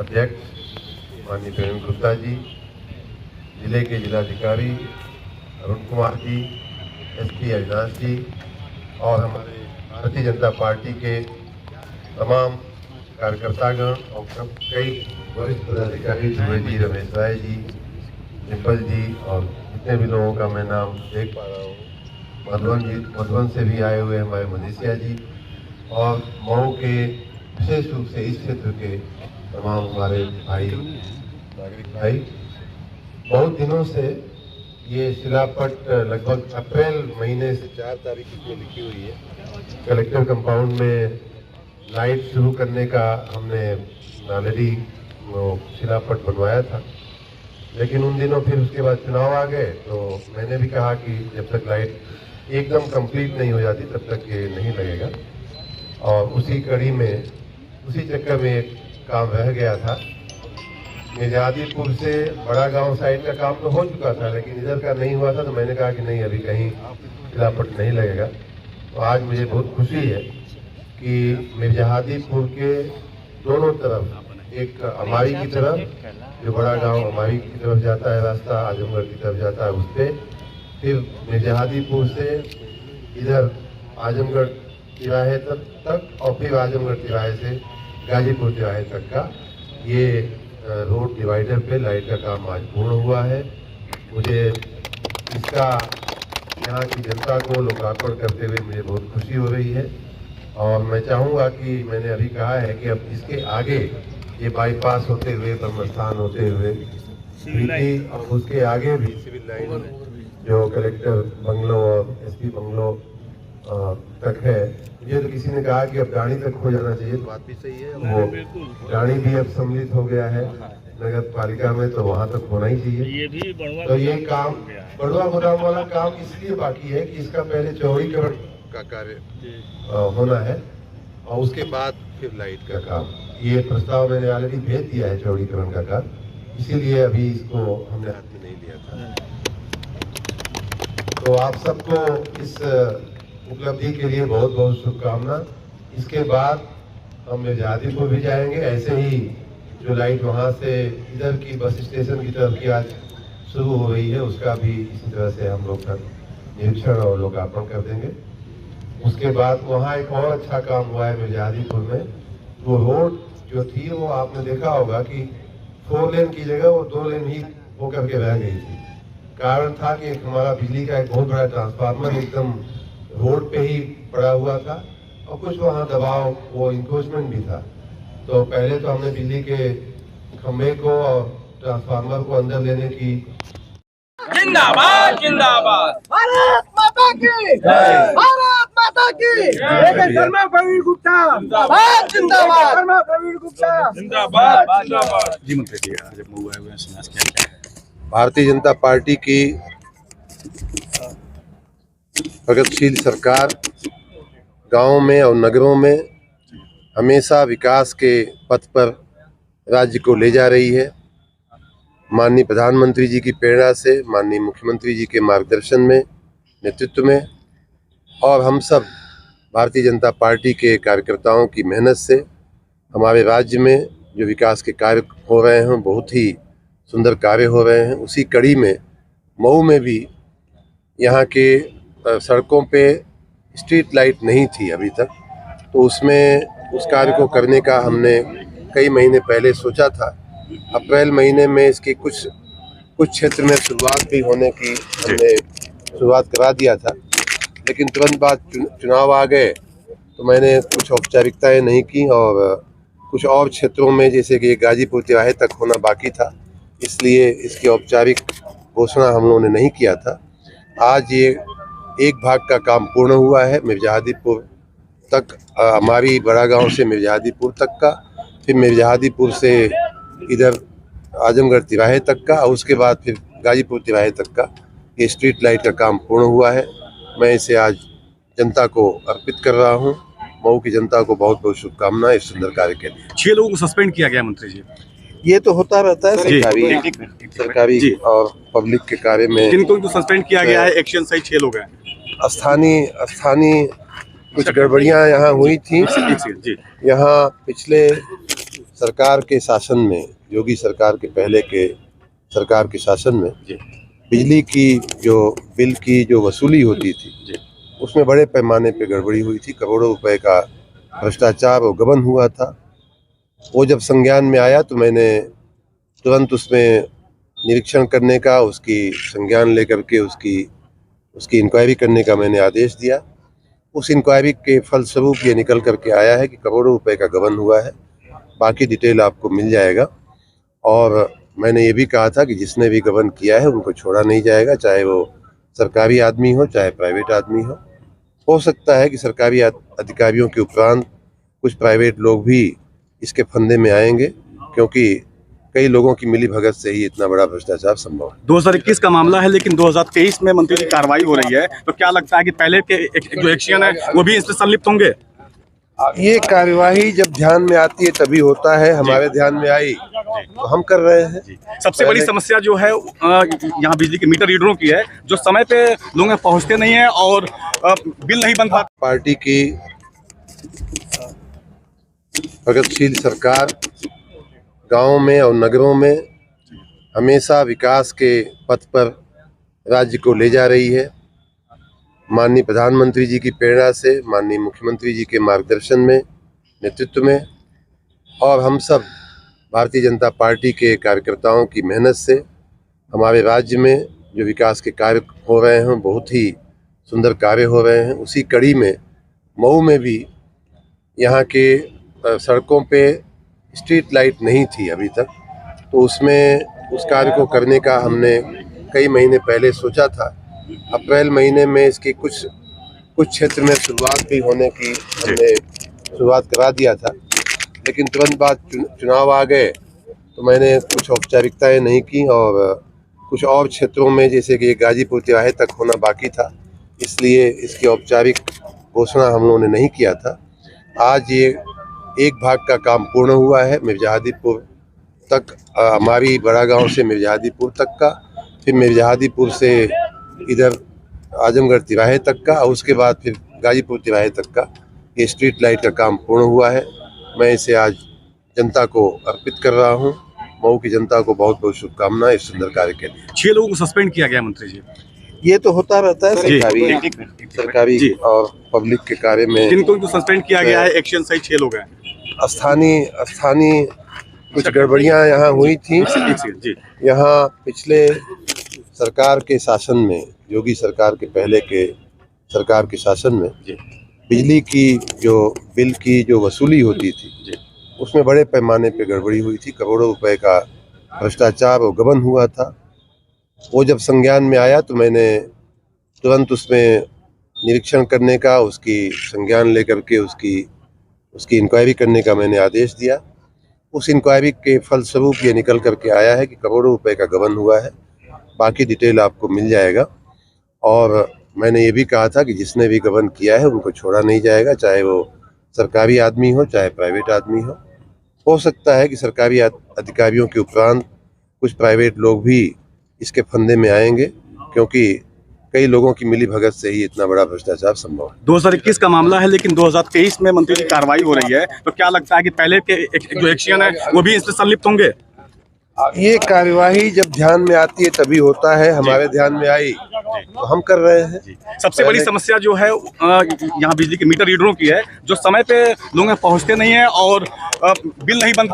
अध्यक्ष माननीय प्रेम गुप्ता जी, जिले के जिलाधिकारी अरुण कुमार जी, एसपी अविनाश जी और हमारे भारतीय जनता पार्टी के तमाम कार्यकर्तागण और कई वरिष्ठ पदाधिकारी, जी रमेश राय जी, डिम्पल जी और जितने भी लोगों का मैं नाम देख पा रहा हूँ, मधुबन से भी आए हुए हमारे मनीषिया जी और मऊ के विशेष रूप से इस क्षेत्र के तमाम हमारे भाई नागरिक भाई, बहुत दिनों से ये शिलापट लगभग अप्रैल महीने से 4 तारीख को लिखी हुई है। कलेक्टर कंपाउंड में लाइट शुरू करने का हमने ऑलरेडी शिलापट बनवाया था, लेकिन उन दिनों फिर उसके बाद चुनाव आ गए, तो मैंने भी कहा कि जब तक लाइट एकदम कंप्लीट नहीं हो जाती तब तक ये नहीं लगेगा। और उसी कड़ी में, उसी चक्कर में एक काम रह गया था। मिर्जादीपुर से बड़ा गांव साइड का काम तो हो चुका था, लेकिन इधर का नहीं हुआ था, तो मैंने कहा कि नहीं, अभी कहीं शिलापट नहीं लगेगा। तो आज मुझे बहुत खुशी है कि मिर्जादीपुर के दोनों तरफ, एक अमारी की तरफ, जो बड़ा गांव अमारी की तरफ जाता है रास्ता, आजमगढ़ की तरफ जाता है, उस पर फिर मिर्जादीपुर से इधर आजमगढ़ तिराहे तक और फिर आजमगढ़ तिराहे से गाजीपुर तिराहे तक का ये रोड डिवाइडर पे लाइट का काम आज पूर्ण हुआ है। मुझे इसका यहाँ की जनता को लोकार्पण करते हुए मुझे बहुत खुशी हो रही है और मैं चाहूँगा कि मैंने अभी कहा है कि अब इसके आगे ये बाईपास होते हुए, ब्रह्मस्थान होते हुए और उसके आगे भी सिविल लाइन जो कलेक्टर बंगलों और एसपी बंगलों तक है, ये तो किसी ने कहा कि अब डाणी तक हो जाना चाहिए, तो बात भी सही है। वो डाणी भी अब सम्मिलित हो गया है नगर पालिका में, तो वहाँ तक होना ही चाहिए। तो ये काम बड़ुआ गोदाम वाला काम इसलिए बाकी है कि इसका पहले चौड़ीकरण का कार्य होना है और उसके बाद फिर लाइट का काम। ये प्रस्ताव मैंने ऑलरेडी भेज दिया है चौड़ीकरण का काम, इसीलिए अभी इसको हमने हाथ में नहीं लिया था। तो आप सबको इस उपलब्धि के लिए बहुत बहुत शुभकामना। इसके बाद हम मिर्जादीपुर भी जाएंगे, ऐसे ही जो लाइट वहाँ से इधर की बस स्टेशन की तरफ की आज शुरू हो रही है, उसका भी इसी तरह से हम लोग निरीक्षण और लोकार्पण कर देंगे। उसके बाद वहाँ एक और अच्छा काम हुआ है मिर्जादीपुर में। वो रोड जो थी वो आपने देखा होगा कि 4 लेन की जगह वो 2 लेन ही होकर के रह गई थी। कारण था कि हमारा बिजली का एक बहुत बड़ा ट्रांसफार्मर एकदम रोड पे ही पड़ा हुआ था और कुछ वहाँ दबाव, वो इंक्रोचमेंट भी था। तो पहले तो हमने बिजली के खंभे को और ट्रांसफार्मर को अंदर लेने की जिंदाबाद जिंदाबाद भारत माता की जय, भारत माता की जय। शर्मा प्रवीण गुप्ता जिंदाबाद, जिंदाबाद शर्मा प्रवीण गुप्ता जिंदाबाद जिंदाबाद। जी मंत्री जी, आज मऊ आए हुए हैं, समाज क्या है? भारतीय जनता पार्टी की प्रगतिशील सरकार गांवों में और नगरों में हमेशा विकास के पथ पर राज्य को ले जा रही है। माननीय प्रधानमंत्री जी की प्रेरणा से, माननीय मुख्यमंत्री जी के मार्गदर्शन में, नेतृत्व में और हम सब भारतीय जनता पार्टी के कार्यकर्ताओं की मेहनत से हमारे राज्य में जो विकास के कार्य हो रहे हैं, बहुत ही सुंदर कार्य हो रहे हैं। उसी कड़ी में मऊ में भी यहाँ के सड़कों पे स्ट्रीट लाइट नहीं थी अभी तक, तो उसमें उस कार्य को करने का हमने कई महीने पहले सोचा था। अप्रैल महीने में इसकी कुछ क्षेत्र में शुरुआत भी होने की हमने शुरुआत करा दिया था, लेकिन तुरंत बाद चुनाव आ गए, तो मैंने कुछ औपचारिकताएं नहीं की और कुछ और क्षेत्रों में, जैसे कि गाजीपुर तिराहे तक होना बाकी था, इसलिए इसकी औपचारिक घोषणा हम लोगों ने नहीं किया था। आज ये एक भाग का काम पूर्ण हुआ है, मिर्जादीपुर तक, हमारी बड़ा गांव से मिर्जादीपुर तक का, फिर मिर्जादीपुर से इधर आजमगढ़ तिराहे तक का और उसके बाद फिर गाजीपुर तिराहे तक का ये स्ट्रीट लाइट का काम पूर्ण हुआ है। मैं इसे आज जनता को अर्पित कर रहा हूँ। मऊ की जनता को बहुत बहुत शुभकामनाएं इस सुंदर कार्य के लिए। 6 लोगों को सस्पेंड किया गया मंत्री जी। ये तो होता रहता है सरकारी और पब्लिक के कार्य में। किनको सस्पेंड किया गया है? एक्शन सही 6 लोग हैं। स्थानीय कुछ गड़बड़ियां यहाँ हुई थी। यहाँ पिछले सरकार के शासन में, योगी सरकार के पहले के सरकार के शासन में बिजली की जो बिल की जो वसूली होती थी उसमें बड़े पैमाने पे गड़बड़ी हुई थी। करोड़ों रुपए का भ्रष्टाचार और गबन हुआ था। वो जब संज्ञान में आया तो मैंने तुरंत उसमें निरीक्षण करने का, उसकी संज्ञान लेकर के उसकी इंक्वायरी करने का मैंने आदेश दिया। उस इंक्वायरी के फलस्वरूप ये निकल करके आया है कि करोड़ों रुपए का गबन हुआ है। बाकी डिटेल आपको मिल जाएगा। और मैंने ये भी कहा था कि जिसने भी गबन किया है उनको छोड़ा नहीं जाएगा, चाहे वो सरकारी आदमी हो चाहे प्राइवेट आदमी हो सकता है कि सरकारी अधिकारियों के उपरांत कुछ प्राइवेट लोग भी इसके फंदे में आएंगे, क्योंकि कई लोगों की मिली भगत से ही इतना बड़ा भ्रष्टाचार संभव है। 2021 का मामला है, लेकिन 2023 में मंत्री की कार्रवाई हो रही है, तो क्या लगता है कि पहले के जो एक्शन है वो भी इससे संलिप्त होंगे? ये कार्यवाही जब ध्यान में आती है तभी होता है। हमारे ध्यान में आई तो हम कर रहे हैं। सबसे बड़ी समस्या जो है यहाँ बिजली के मीटर रीडरों की है, जो समय पे लोग पहुँचते नहीं है और बिल नहीं बन पाता। पार्टी की प्रगतिशील सरकार गांवों में और नगरों में हमेशा विकास के पथ पर राज्य को ले जा रही है। माननीय प्रधानमंत्री जी की प्रेरणा से, माननीय मुख्यमंत्री जी के मार्गदर्शन में, नेतृत्व में, और हम सब भारतीय जनता पार्टी के कार्यकर्ताओं की मेहनत से हमारे राज्य में जो विकास के कार्य हो रहे हैं, बहुत ही सुंदर कार्य हो रहे हैं। उसी कड़ी में मऊ में भी यहाँ के सड़कों पे स्ट्रीट लाइट नहीं थी अभी तक, तो उसमें उस कार्य को करने का हमने कई महीने पहले सोचा था। अप्रैल महीने में इसकी कुछ क्षेत्र में शुरुआत भी होने की हमने शुरुआत करा दिया था, लेकिन तुरंत बाद चुनाव आ गए तो मैंने कुछ औपचारिकताएं नहीं की और कुछ और क्षेत्रों में, जैसे कि गाजीपुर तिराहे तक होना बाकी था, इसलिए इसकी औपचारिक घोषणा हम लोगों ने नहीं किया था। आज ये एक भाग का काम पूर्ण हुआ है, मिर्जाहादीपुर तक, हमारी बड़ा गांव से मिर्जाहादीपुर तक का, फिर मिर्जाहादीपुर से इधर आजमगढ़ तिराहे तक का, और उसके बाद फिर गाजीपुर तिराहे तक का ये स्ट्रीट लाइट का काम पूर्ण हुआ है। मैं इसे आज जनता को अर्पित कर रहा हूँ। मऊ की जनता को बहुत बहुत शुभकामनाएं इस सुंदर कार्य के लिए। 6 लोगों को सस्पेंड किया गया मंत्री जी। ये तो होता रहता है सरकारी और पब्लिक के कार्य में। जिनको सस्पेंड किया गया है, एक्शन सही 6 लोग हैं। स्थानीय कुछ गड़बड़ियां यहाँ हुई थी। यहाँ पिछले सरकार के शासन में, योगी सरकार के पहले के सरकार के शासन में बिजली की जो बिल की जो वसूली होती थी उसमें बड़े पैमाने पे गड़बड़ी हुई थी। करोड़ों रुपए का भ्रष्टाचार और गबन हुआ था। वो जब संज्ञान में आया तो मैंने तुरंत उसमें निरीक्षण करने का, उसकी संज्ञान लेकर के उसकी इंक्वायरी करने का मैंने आदेश दिया। उस इंक्वायरी के फलस्वरूप ये निकल करके आया है कि करोड़ों रुपए का गबन हुआ है। बाकी डिटेल आपको मिल जाएगा। और मैंने ये भी कहा था कि जिसने भी गबन किया है उनको छोड़ा नहीं जाएगा, चाहे वो सरकारी आदमी हो चाहे प्राइवेट आदमी हो सकता है कि सरकारी अधिकारियों के उपरांत कुछ प्राइवेट लोग भी इसके फंदे में आएंगे, क्योंकि कई लोगों की मिली भगत से ही इतना बड़ा भ्रष्टाचार संभव है। 2021 का मामला है, लेकिन 2023 में मंत्री की कार्रवाई हो रही है, तो क्या लगता है कि पहले के जो एक्शन है वो भी इससे संलिप्त होंगे? ये कार्यवाही जब ध्यान में आती है तभी होता है। हमारे ध्यान में आई तो हम कर रहे हैं। सबसे बड़ी समस्या जो है यहाँ बिजली के मीटर रीडरों की है, जो समय पे लोग पहुँचते नहीं है और बिल नहीं बन